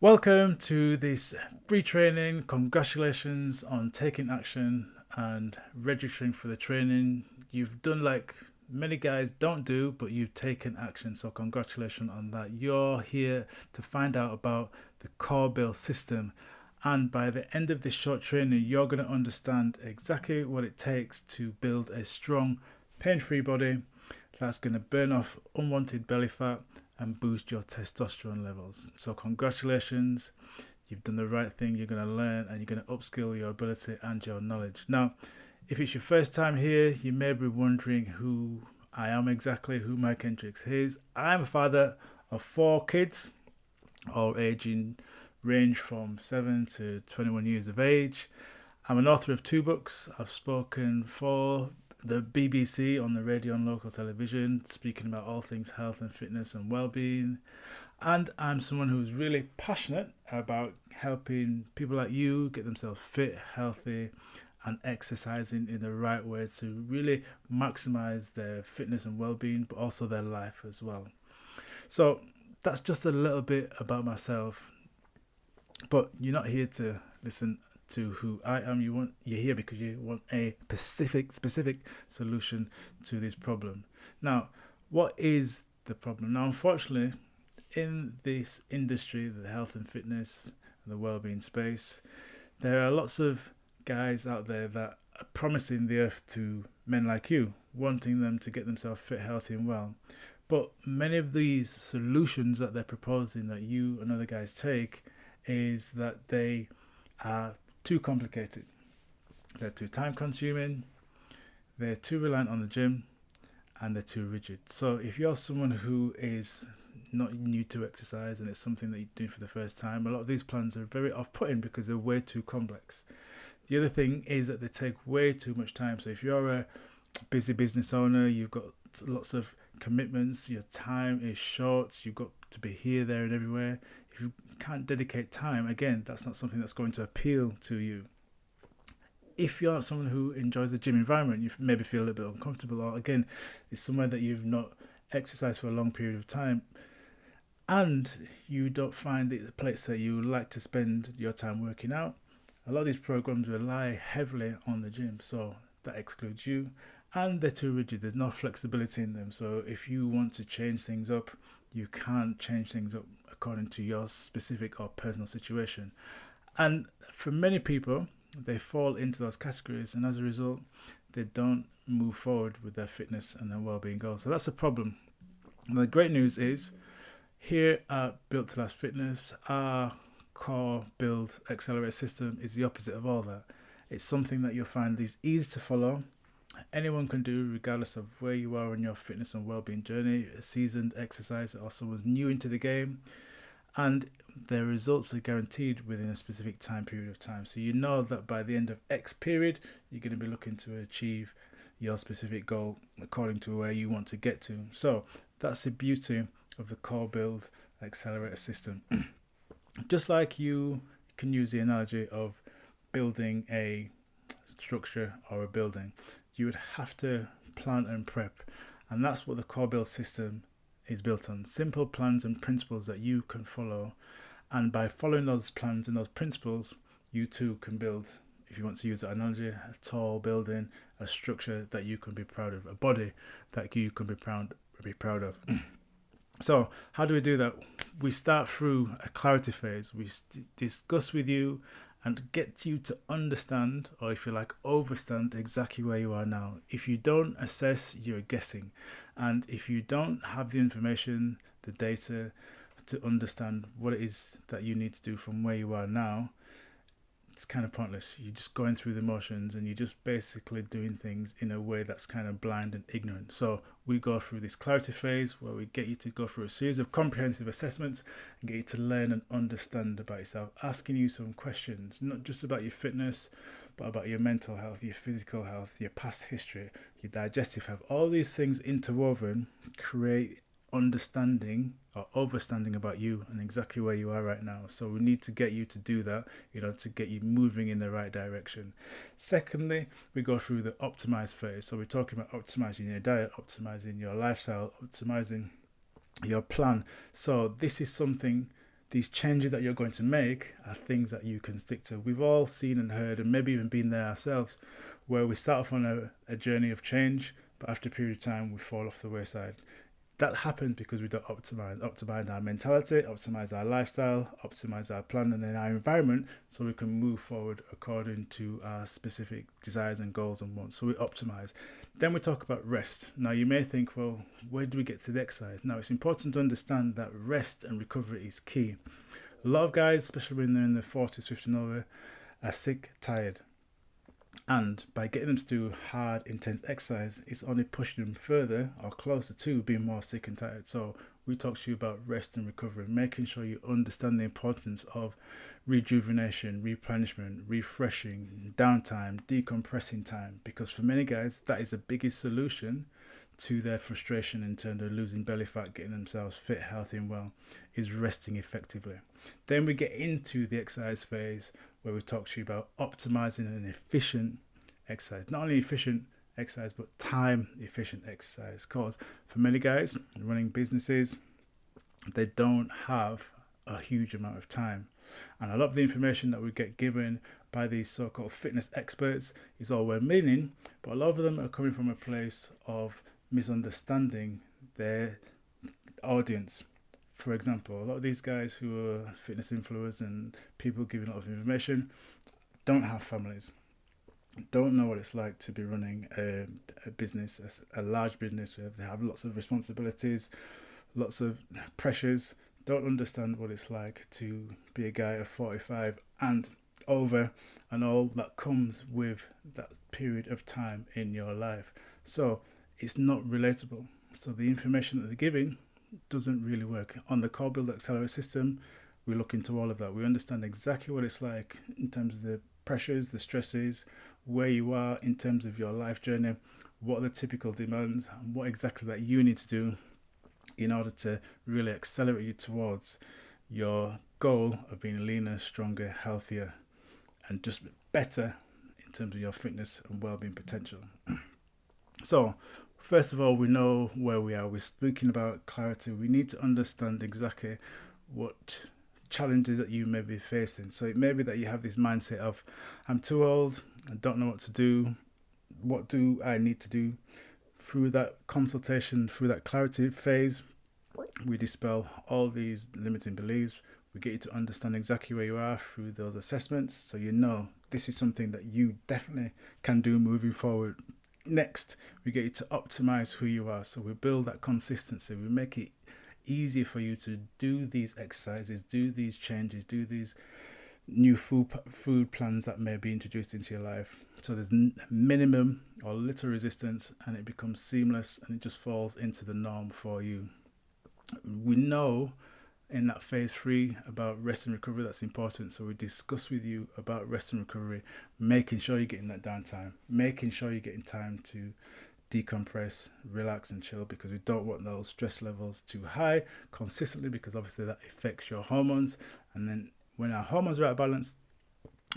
Welcome to this free training. Congratulations on taking action and registering for the training. You've done like many guys don't do, but you've taken action. So, congratulations on that. You're here to find out about the core build system. And by the end of this short training, you're going to understand exactly what it takes to build a strong, pain free body that's going to burn off unwanted belly fat and boost your testosterone levels. So congratulations, you've done the right thing. You're going to learn and you're going to upskill your ability and your knowledge. Now, if it's your first time here, you may be wondering who I am exactly, who Mike Hendricks is. I'm a father of 4 kids, all aging range from 7 to 21 years of age. I'm an author of 2 books. I've spoken for the BBC on the radio and local television, speaking about all things health and fitness and well-being. And I'm someone who's really passionate about helping people like you get themselves fit, healthy, and exercising in the right way to really maximize their fitness and well-being, but also their life as well. So that's just a little bit about myself. But you're not here to listen to who I am. You're here because you want a specific solution to this problem. Now, what is the problem? Now, unfortunately, in this industry, the health and fitness and the well-being space, there are lots of guys out there that are promising the earth to men like you, wanting them to get themselves fit, healthy, and well. But many of these solutions that they're proposing that you and other guys take is that they are too complicated. They're too time consuming, they're too reliant on the gym, and they're too rigid. So if you're someone who is not new to exercise and it's something that you're doing for the first time, a lot of these plans are very off-putting because they're way too complex. The other thing is that they take way too much time. So if you're a busy business owner, you've got lots of commitments, your time is short, you've got to be here, there, and everywhere. If you can't dedicate time, again, that's not something that's going to appeal to you. If you're not someone who enjoys the gym environment, you maybe feel a little bit uncomfortable, or again, it's somewhere that you've not exercised for a long period of time, and you don't find the place that you like to spend your time working out. A lot of these programs rely heavily on the gym, so that excludes you, and they're too rigid. There's no flexibility in them. So if you want to change things up, you can't change things up according to your specific or personal situation. And for many people, they fall into those categories, and as a result, they don't move forward with their fitness and their well-being goals. So that's a problem. And the great news is, here at Built to Last Fitness, our core build accelerator system is the opposite of all that. It's something that you'll find is easy to follow. Anyone can do, regardless of where you are on your fitness and well-being journey, a seasoned exerciser or someone's new into the game, and their results are guaranteed within a specific time period of time. So you know that by the end of X period, you're going to be looking to achieve your specific goal according to where you want to get to. So that's the beauty of the core build accelerator system. Just like you can use the analogy of building a structure or a building, you would have to plan and prep, and that's what the core build system is built on. Simple plans and principles that you can follow, and by following those plans and those principles, you too can build, if you want to use that analogy, a tall building, a structure that you can be proud of, a body that you can be proud of. So how do we do that? We start through a clarity phase. We discuss with you and get you to understand, or if you like, overstand exactly where you are now. If you don't assess, you're guessing. And if you don't have the information, the data to understand what it is that you need to do from where you are now, it's kind of pointless. You're just going through the motions and you're just basically doing things in a way that's kind of blind and ignorant. So we go through this clarity phase where we get you to go through a series of comprehensive assessments and get you to learn and understand about yourself, asking you some questions, not just about your fitness, but about your mental health, your physical health, your past history, your digestive health. All these things interwoven create understanding or overstanding about you and exactly where you are right now. So we need to get you to do that, to get you moving in the right direction. Secondly, we go through the optimize phase. So we're talking about optimizing your diet, optimizing your lifestyle, optimizing your plan. So this is something these changes that you're going to make are things that you can stick to. We've all seen and heard, and maybe even been there ourselves, where we start off on a journey of change, but after a period of time, we fall off the wayside. That happens because we don't optimize our mentality, optimize our lifestyle, optimize our plan and our environment, so we can move forward according to our specific desires and goals and wants. So we optimize. Then we talk about rest. Now you may think, well, where do we get to the exercise? Now it's important to understand that rest and recovery is key. A lot of guys, especially when they're in their 40s, 50 and over, are sick, tired. And by getting them to do hard, intense exercise, it's only pushing them further or closer to being more sick and tired. So we talk to you about rest and recovery, making sure you understand the importance of rejuvenation, replenishment, refreshing, downtime, decompressing time. Because for many guys, that is the biggest solution to their frustration in terms of losing belly fat, getting themselves fit, healthy and well, is resting effectively. Then we get into the exercise phase, where we talk to you about optimizing an efficient exercise. Not only efficient exercise, but time efficient exercise. Because for many guys running businesses, they don't have a huge amount of time. And a lot of the information that we get given by these so-called fitness experts is all well-meaning, but a lot of them are coming from a place of misunderstanding their audience. For example, a lot of these guys who are fitness influencers and people giving a lot of information don't have families, don't know what it's like to be running a business, a large business where they have lots of responsibilities, lots of pressures, don't understand what it's like to be a guy of 45 and over and all that comes with that period of time in your life. So it's not relatable. So the information that they're giving doesn't really work. On the Core Build Accelerate system, we look into all of that. We understand exactly what it's like in terms of the pressures, the stresses, where you are in terms of your life journey, what are the typical demands, and what exactly that you need to do in order to really accelerate you towards your goal of being leaner, stronger, healthier, and just better in terms of your fitness and well-being potential. So first of all, we know where we are. We're speaking about clarity. We need to understand exactly what challenges that you may be facing. So it may be that you have this mindset of, I'm too old, I don't know what to do. What do I need to do? Through that consultation, through that clarity phase, we dispel all these limiting beliefs. We get you to understand exactly where you are through those assessments, so you know this is something that you definitely can do moving forward. Next, we get you to optimize who you are. So we build that consistency. We make it easier for you to do these exercises, do these changes, do these new food plans that may be introduced into your life. So there's minimum or little resistance, and it becomes seamless, and it just falls into the norm for you. We know in that phase 3 about rest and recovery, that's important. So we discuss with you about rest and recovery, making sure you're getting that downtime, making sure you're getting time to decompress, relax and chill, because we don't want those stress levels too high consistently, because obviously that affects your hormones, and then when our hormones are out of balance,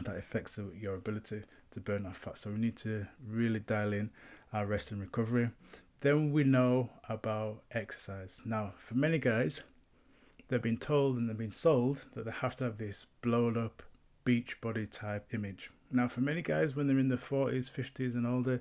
that affects your ability to burn off fat. So we need to really dial in our rest and recovery. Then we know about exercise. Now for many guys, they've been told and they've been sold that they have to have this blown up beach body type image. Now for many guys, when they're in their 40s, 50s and older,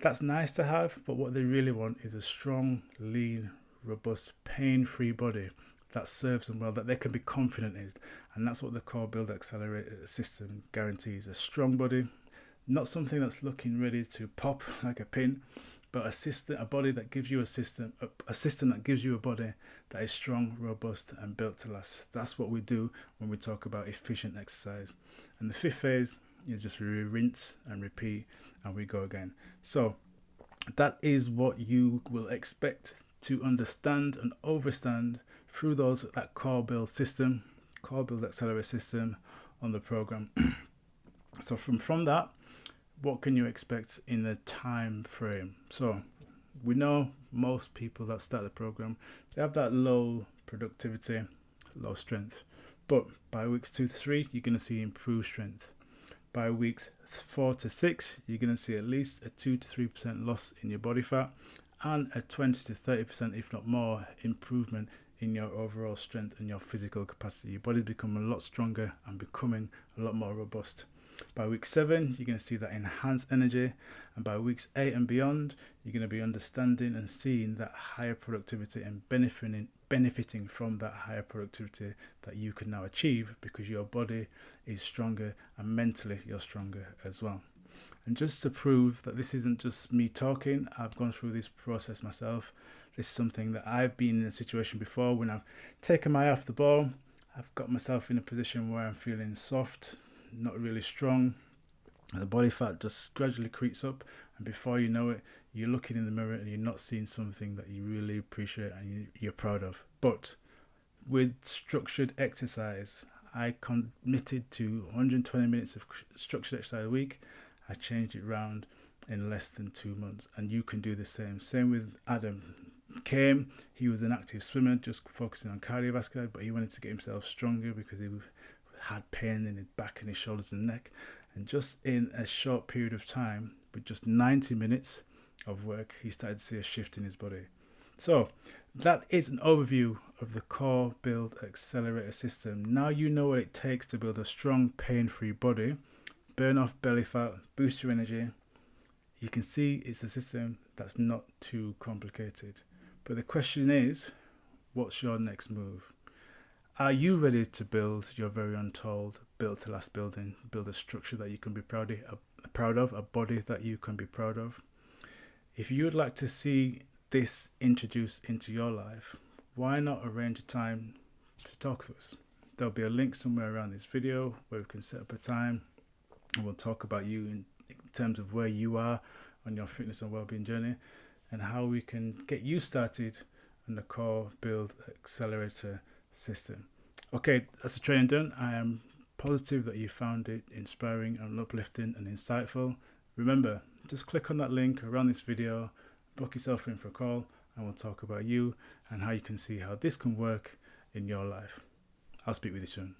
that's nice to have, but what they really want is a strong, lean, robust, pain-free body that serves them well, that they can be confident in. And that's what the Core Build Accelerate system guarantees. A strong body, not something that's looking ready to pop like a pin, but a body that gives you a system that gives you a body that is strong, robust and built to last. That's what we do when we talk about efficient exercise. And the 5th phase is just rinse and repeat, and we go again. So that is what you will expect to understand and overstand through that Core Build system, Core Build Accelerate system on the program. So from that, what can you expect in the time frame? So we know most people that start the program, they have that low productivity, low strength, but by weeks 2 to 3, you're going to see improved strength. By weeks 4 to 6, you're going to see at least a 2 to 3% loss in your body fat and a 20 to 30%, if not more, improvement in your overall strength and your physical capacity. Your body's becoming a lot stronger and becoming a lot more robust. By week 7, you're going to see that enhanced energy, and by weeks 8 and beyond, you're going to be understanding and seeing that higher productivity and benefiting from that higher productivity that you can now achieve because your body is stronger and mentally you're stronger as well. And just to prove that this isn't just me talking, I've gone through this process myself. This is something that I've been in a situation before when I've taken my eye off the ball. I've got myself in a position where I'm feeling soft, not really strong. The body fat just gradually creeps up, and before you know it, you're looking in the mirror and you're not seeing something that you really appreciate and you're proud of. But with structured exercise, I committed to 120 minutes of structured exercise a week. I changed it round in less than 2 months, and you can do the same. Same with Adam. He was an active swimmer, just focusing on cardiovascular, but he wanted to get himself stronger because he had pain in his back and his shoulders and neck. And just in a short period of time, with just 90 minutes of work, he started to see a shift in his body. So that is an overview of the Core Build Accelerator system. Now you know what it takes to build a strong, pain-free body, burn off belly fat, boost your energy. You can see it's a system that's not too complicated. But the question is, what's your next move? Are you ready to build your very untold, built to last building, build a structure that you can be proud of, a body that you can be proud of? If you would like to see this introduced into your life, why not arrange a time to talk to us? There'll be a link somewhere around this video where we can set up a time and we'll talk about you in terms of where you are on your fitness and wellbeing journey and how we can get you started on the Core Build Accelerator system. Okay, that's the training done. I am positive that you found it inspiring and uplifting and insightful. Remember, just click on that link around this video, book yourself in for a call, and we'll talk about you and how you can see how this can work in your life. I'll speak with you soon.